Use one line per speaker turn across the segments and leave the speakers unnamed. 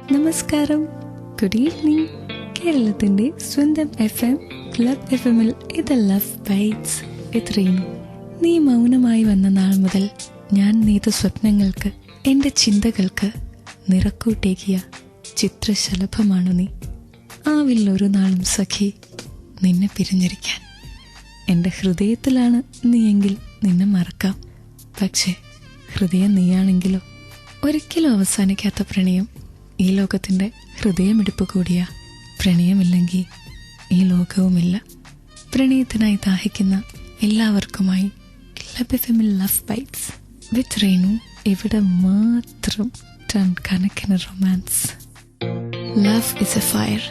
നമസ്കാരം, good evening. കേരളത്തിന്റെ സ്വന്തം FM ക്ലബ് FMൽ ഇത് ലവ് ബൈറ്റ്സ്. ഇത്രയും നീ മൗനമായി വന്ന നാൾ മുതൽ ഞാൻ നെയ്ത സ്വപ്നങ്ങൾക്ക്, എൻ്റെ ചിന്തകൾക്ക് നിറക്കൂട്ടേകിയ ചിത്രശലഭമാണു നീ. ആവില്ലൊരു നാളും സഖി നിന്നെ പിരിഞ്ഞിരിക്കാൻ. എൻ്റെ ഹൃദയത്തിലാണ് നീയെങ്കിൽ നിന്നെ മറക്കാം. പക്ഷേ ഹൃദയം നീയാണെങ്കിലോ? ഒരിക്കലും അവസാനിക്കാത്ത പ്രണയം ഈ ലോകത്തിൻ്റെ ഹൃദയമിടിപ്പ് കൂടിയ. പ്രണയമില്ലെങ്കിൽ ഈ ലോകവുമില്ല. പ്രണയത്തിനായി ദാഹിക്കുന്ന എല്ലാവർക്കുമായി ക്ലബ് FMൽ ലവ് ബൈറ്റ്സ് വിത്ത് റേണു. ഇവിടെ മാത്രം ടൺ കണക്കിന് romance. Love is A fire,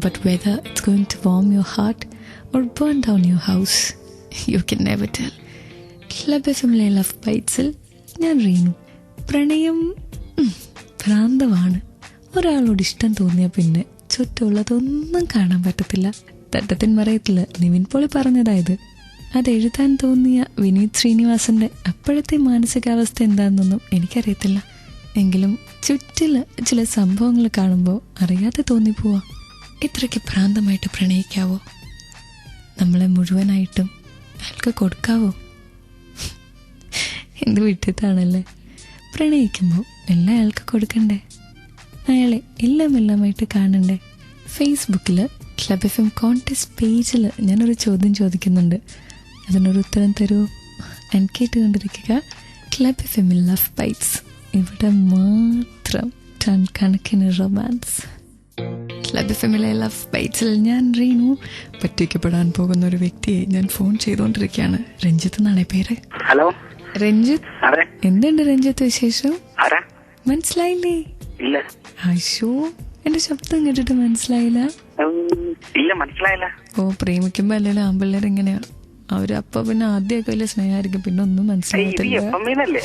but whether it's going to warm your heart or burn down your house, you can never tell. Club FMലെ ലവ് ബൈറ്റ്സിൽ ഞാൻ റീനു. പ്രണയം ഭ്രാന്തമാണ്. ഒരാളോട് ഇഷ്ടം തോന്നിയ പിന്നെ ചുറ്റുള്ളതൊന്നും കാണാൻ പറ്റത്തില്ല. തട്ടത്തിൻ മറയത്തില് നിവിൻ പോളി പറഞ്ഞതായത്. അതെഴുതാൻ തോന്നിയ വിനീത് ശ്രീനിവാസന്റെ അപ്പോഴത്തെ മാനസികാവസ്ഥ എന്താണെന്നൊന്നും എനിക്കറിയത്തില്ല. എങ്കിലും ചുറ്റില് ചില സംഭവങ്ങൾ കാണുമ്പോൾ അറിയാതെ തോന്നിപ്പോവാ, ഇത്രയ്ക്ക് ഭ്രാന്തമായിട്ട് പ്രണയിക്കാവോ? നമ്മളെ മുഴുവനായിട്ടും അയാൾക്ക് കൊടുക്കാവോ? എന്ത് വിട്ടിട്ടാണല്ലേ. പ്രണയിക്കുമ്പോൾ എല്ലാം അയാൾക്ക് കൊടുക്കണ്ടേ? അയാളെ എല്ലാമായിട്ട് കാണണ്ടേ? ഫേസ്ബുക്കിൽ ക്ലബ് FM കോൺടെസ്റ്റ് പേജിൽ ഞാനൊരു ചോദ്യം ചോദിക്കുന്നുണ്ട്. അതിനൊരു ഉത്തരം തരുമോ? കേട്ടുകൊണ്ടിരിക്കുക ക്ലബ് FMൽ ലവ് ബൈറ്റ്സ്. ഇവിടെ മാത്രം ടൺ കണക്കിന് റൊമാൻസ്. ക്ലബ് FMലെ ലവ് ബൈറ്റ്സിൽ ഞാൻ റീനു. പറ്റിക്കപ്പെടാൻ പോകുന്ന ഒരു വ്യക്തിയെ ഞാൻ ഫോൺ ചെയ്തുകൊണ്ടിരിക്കുകയാണ്. രഞ്ജിത്ത് എന്നാണ് പേര്.
ഹലോ
രഞ്ജിത്ത്. എന്തുണ്ട് രഞ്ജിത്ത് വിശേഷം? മനസ്സിലായില്ലേ?
ഇല്ല.
അയ്യോ, എന്റെ ശബ്ദം കേട്ടിട്ട് മനസ്സിലായില്ല?
ഇല്ല, മനസ്സിലായില്ല.
ഓ, പ്രേമിക്കുമ്പോ അല്ലല്ലോ ആമ്പിള്ളേർ ഇങ്ങനെയാ. അവര് അപ്പൊ പിന്നെ ആദ്യമൊക്കെ വലിയ സ്നേഹമായിരിക്കും, പിന്നെ ഒന്നും മനസ്സിലാകത്തില്ല.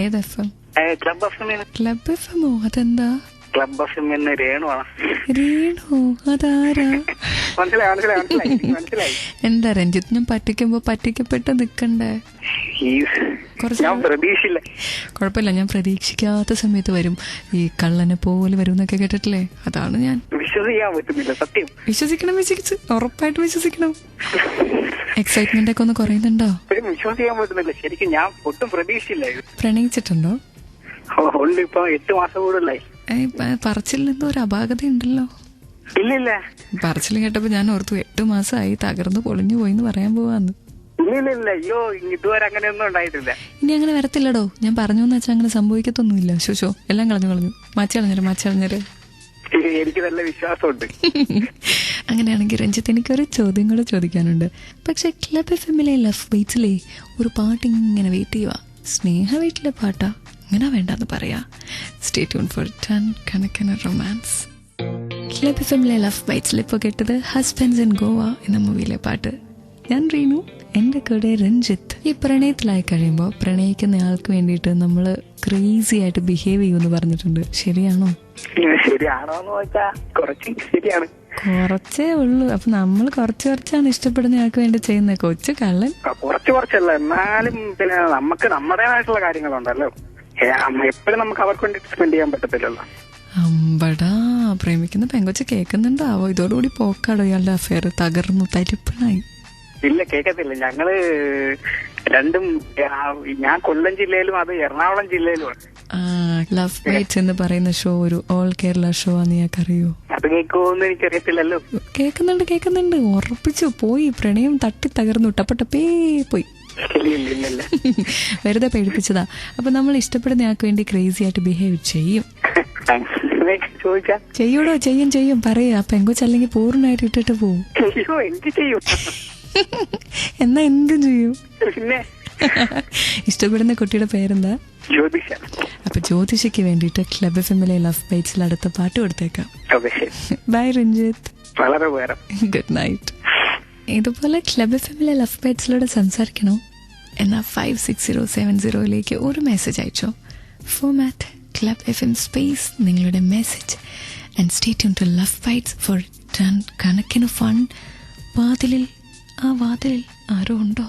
ഏത് FM? ക്ലബ് FMോ? അതെന്താ?
Club FM Renu.
അതാരാ?
മനസ്സിലായി.
എന്താ രഞ്ജിത്ത്, ഞാൻ പറ്റിക്കപ്പെട്ട് നിക്കണ്ടേ? കുഴപ്പമില്ല, ഞാൻ പ്രതീക്ഷിക്കാത്ത സമയത്ത് വരും. ഈ കള്ളനെ പോലെ വരും എന്നൊക്കെ കേട്ടിട്ടില്ലേ? അതാണ് ഞാൻ.
വിശ്വസിക്കാൻ പറ്റുന്നില്ല. സത്യം
വിശ്വസിക്കണം, ഉറപ്പായിട്ട് വിശ്വസിക്കണം. എക്സൈറ്റ്മെന്റ് ഒക്കെ ഒന്ന് കുറയുന്നുണ്ടോ?
വിശ്വസിക്കാൻ പറ്റുന്നില്ല. ശരിക്കും ഞാൻ ഒട്ടും പ്രതീക്ഷിച്ചില്ല.
പ്രണയിച്ചിട്ടുണ്ടോ?
ഇപ്പൊ 8 മാസം കൂടുതലായി.
പറച്ചിൽ എന്തോ ഒരു അപാകത ഉണ്ടല്ലോ.
ഇല്ല,
പറച്ചിൽ കേട്ടപ്പോ ഞാൻ ഓർത്തു 8 മാസമായി തകർന്നു പൊളിഞ്ഞു പോയിന്ന് പറയാൻ പോവാന്ന്.
ഇല്ല, അയ്യോ, ഇതുവരെ അങ്ങനെയൊന്നും ഉണ്ടായിട്ടില്ല.
ഇനി അങ്ങനെ വരത്തില്ലടോ. ഞാൻ പറഞ്ഞു എന്ന് വെച്ചാൽ അങ്ങനെ സംഭവിക്കത്തൊന്നുമില്ല. ശോശോ എല്ലാം കളഞ്ഞു മാച്ചളഞ്ഞേരെ.
എനിക്ക് നല്ല വിശ്വാസമുണ്ട്.
അങ്ങനെയാണെങ്കിൽ രഞ്ജിത്ത്, എനിക്കൊരു ചോദ്യം കൂടെ ചോദിക്കാനുണ്ട്. പക്ഷെ ക്ലബ് FMലെ ലവ് ബൈറ്റ്സിലെ ഒരു പാട്ട് ഇങ്ങനെ വെയിറ്റ് ചെയ്യുക. സ്നേഹ വീട്ടിലെ പാട്ടാ? അങ്ങനെ വേണ്ടെന്ന് പറയാ. സ്റ്റേ ട്യൂൺ ഫോർ ടൺ കണക്കിന് റൊമാൻസ്. ക്ലബ് FMലെ ലവ് ബൈറ്റ്സിൽ ഇപ്പോൾ കേട്ടത് ഹസ്ബൻഡ്സ് ഇൻ ഗോവ എന്ന മൂവിയിലെ പാട്ട്. ഞാൻ റീനു, എൻ്റെ കൂടെ രഞ്ജിത്ത്. ഈ പ്രണയത്തിലായി കഴിയുമ്പോൾ പ്രണയിക്കുന്ന ആൾക്ക് വേണ്ടിയിട്ട് നമ്മൾ ക്രേസി ആയിട്ട് ബിഹേവ് ചെയ്യുമെന്ന് പറഞ്ഞിട്ടുണ്ട്. ശരിയാണോ?
ശരിയാണോന്ന് ചോദിച്ചാൽ കുറച്ച് ശരിയാണ്.
കുറച്ചേ ഉള്ളൂ. അപ്പൊ നമ്മൾ കുറച്ചാണ് ഇഷ്ടപ്പെടുന്ന ആൾക്ക് വേണ്ടി ചെയ്യുന്നത്. കൊച്ചു കള്ളൻ.
കുറച്ചല്ല, എന്നാലും പിന്നെ നമുക്ക് നമ്മുടേതായിട്ടുള്ള കാര്യങ്ങളുണ്ടല്ലോ. എപ്പോഴും നമുക്ക് അവർക്ക് വേണ്ടി സ്പെൻഡ് ചെയ്യാൻ പറ്റത്തില്ലല്ലോ.
അമ്പടാ, പ്രേമിക്കുന്ന പെങ്കൊച്ച് കേൾക്കുന്നുണ്ടാവോ? ഇതോടുകൂടി പോക്കാടോ ഇയാളുടെ അഫെയർ? തകർന്നു, തരിപ്പണായി.
ഇല്ല, കേക്കത്തില്ല. ഞങ്ങള് രണ്ടും, ഞാൻ കൊല്ലം ജില്ലയിലും അത് എറണാകുളം ജില്ലയിലുമാണ്.
ലവ് ബൈറ്റ്സ് എന്ന് പറയുന്ന ഷോ ഒരു ഓൾ കേരള ഷോ ആണെന്ന് ഞങ്ങൾക്കറിയോ?
അത് കേൾക്കുമെന്ന് എനിക്കറിയത്തില്ലല്ലോ.
കേൾക്കുന്നുണ്ട്. ഉറപ്പിച്ചു പോയി. പ്രണയം തട്ടി തകർന്നു, ടപ്പേ പോയി. വെറുതെ പേടിപ്പിച്ചതാ. അപ്പൊ നമ്മൾ ഇഷ്ടപ്പെടുന്ന ആൾക്ക് വേണ്ടി ക്രേസി ആയിട്ട് ബിഹേവ് ചെയ്യും. ചെയ്യൂടോ? ചെയ്യും. പറയാ. പെങ്കൊച്ചല്ലെങ്കിൽ പൂർണ്ണമായിട്ട് ഇട്ടിട്ട് പോവും. എന്നാ എന്തും ചെയ്യും. ഇഷ്ടപ്പെടുന്ന കുട്ടിയുടെ പേരെന്താ?
ജ്യോതിഷ.
അപ്പൊ ജ്യോതിഷയ്ക്ക് വേണ്ടിയിട്ട് ക്ലബ് FMലെ ലവ് ബൈറ്റ്സിൽ അടുത്ത പാട്ട് കൊടുത്തേക്കാം. ബൈ രഞ്ജിത്ത്. Good night. ഇതുപോലെ ക്ലബ് FMലെ ലവ് ബൈറ്റ്സിലൂടെ സംസാരിക്കണോ? എന്നാൽ 56070 ഒരു മെസ്സേജ് അയച്ചോ. ഫോർമാറ്റ് ക്ലബ് FM സ്പേസ് നിങ്ങളുടെ message and stay tune to love bytes for ton കണക്കിന് ഫൺ. വാതിലിൽ ആരോ ഉണ്ടോ?